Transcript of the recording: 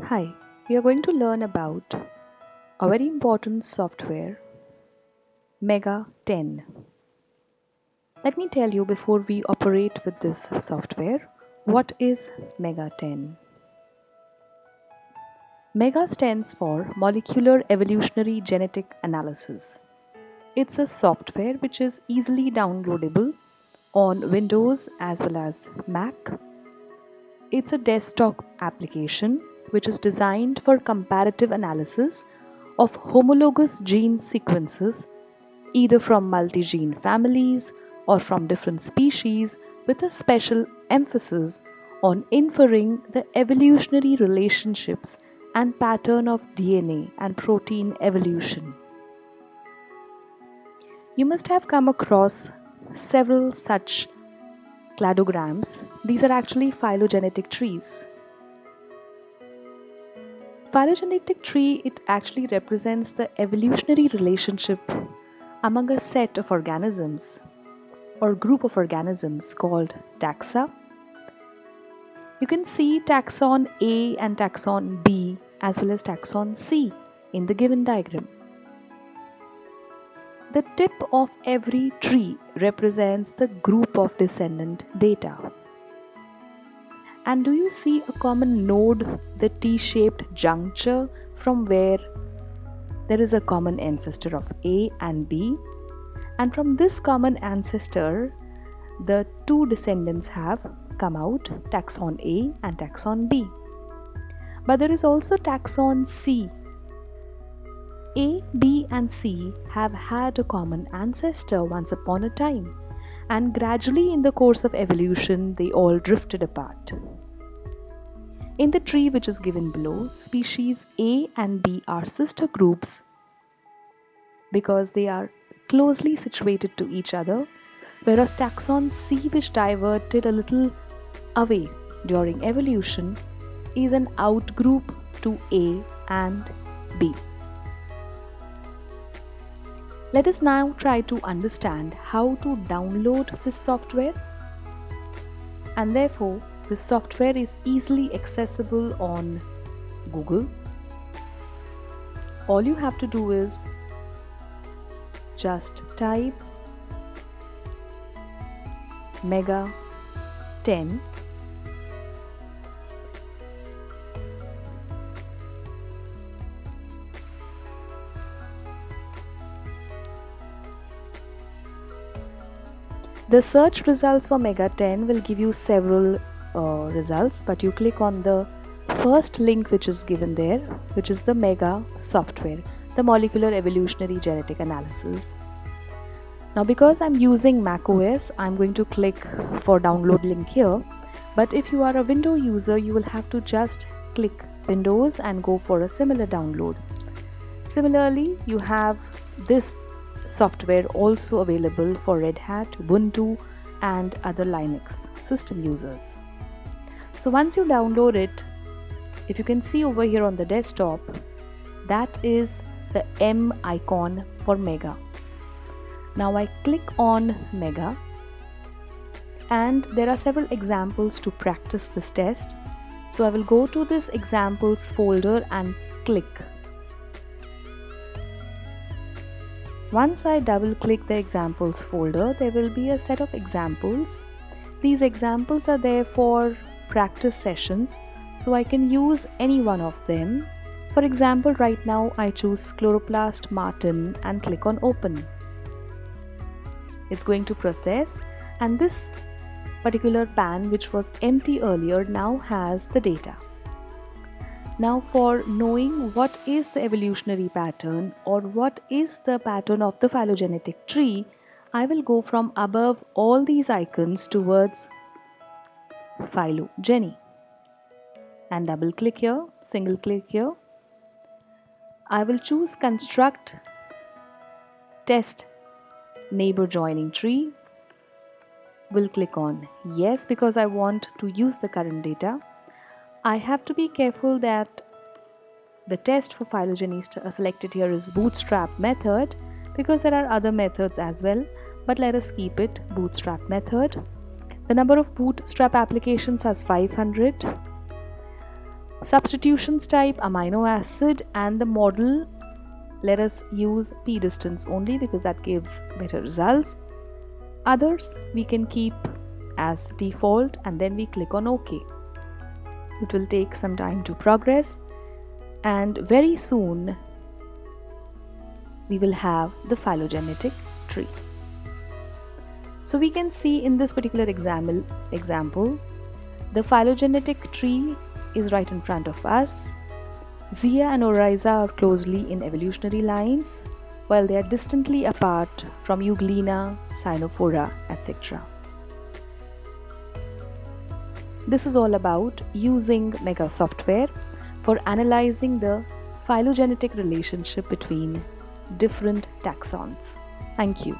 Hi, we are going to learn about a very important software, Mega 10. Let me tell you before we operate with this software, what is Mega 10? Mega stands for Molecular Evolutionary Genetic Analysis. It's a software which is easily downloadable on Windows as well as Mac. It's a desktop application which is designed for comparative analysis of homologous gene sequences, either from multi gene families or from different species, with a special emphasis on inferring the evolutionary relationships and pattern of DNA and protein evolution. You must have come across several such cladograms. These are actually phylogenetic trees. Phylogenetic tree, it actually represents the evolutionary relationship among a set of organisms or group of organisms called taxa. You can see taxon A and taxon B as well as taxon C in the given diagram. The tip of every tree represents the group of descendant data. And do you see a common node, the T-shaped juncture from where there is a common ancestor of A and B? And from this common ancestor, the two descendants have come out, taxon A and taxon B. But there is also taxon C. A, B, and C have had a common ancestor once upon a time, and gradually in the course of evolution, they all drifted apart. In the tree which is given below, species A and B are sister groups because they are closely situated to each other, whereas taxon C, which diverted a little away during evolution, is an outgroup to A and B. Let us now try to understand how to download this software, and therefore this software is easily accessible on Google. All you have to do is just type Mega 10 . The search results for Mega 10 will give you several results, but you click on the first link which is given there, which is the Mega software, the Molecular Evolutionary Genetic Analysis. Now, because I'm using macOS, I'm going to click for download link here, but if you are a Windows user, you will have to just click Windows and go for a similar download. Similarly, you have this software also available for Red Hat, Ubuntu, and other Linux system users. So once you download it, if you can see over here on the desktop, that is the M icon for Mega. Now I click on Mega, and there are several examples to practice this test. So I will go to this examples folder and click. Once I double click the examples folder, there will be a set of examples. These examples are there for practice sessions, so I can use any one of them. For example, right now I choose Chloroplast Martin and click on open. It's going to process, and this particular pan, which was empty earlier, now has the data. Now, for knowing what is the evolutionary pattern or what is the pattern of the phylogenetic tree, I will go from above all these icons towards phylogeny and double click here, single click here. I will choose construct test neighbor joining tree. Will click on yes because I want to use the current data. I have to be careful that the test for phylogeny selected here is bootstrap method because there are other methods as well, but let us keep it bootstrap method. The number of bootstrap applications is 500. Substitutions type amino acid, and the model, let us use p distance only because that gives better results. Others we can keep as default, and then we click on OK. It will take some time to progress, and very soon we will have the phylogenetic tree. So we can see in this particular example, the phylogenetic tree is right in front of us. Zea and Oryza are closely in evolutionary lines, while they are distantly apart from Euglena, Cyanophora, etc. This is all about using Mega software for analyzing the phylogenetic relationship between different taxons. Thank you.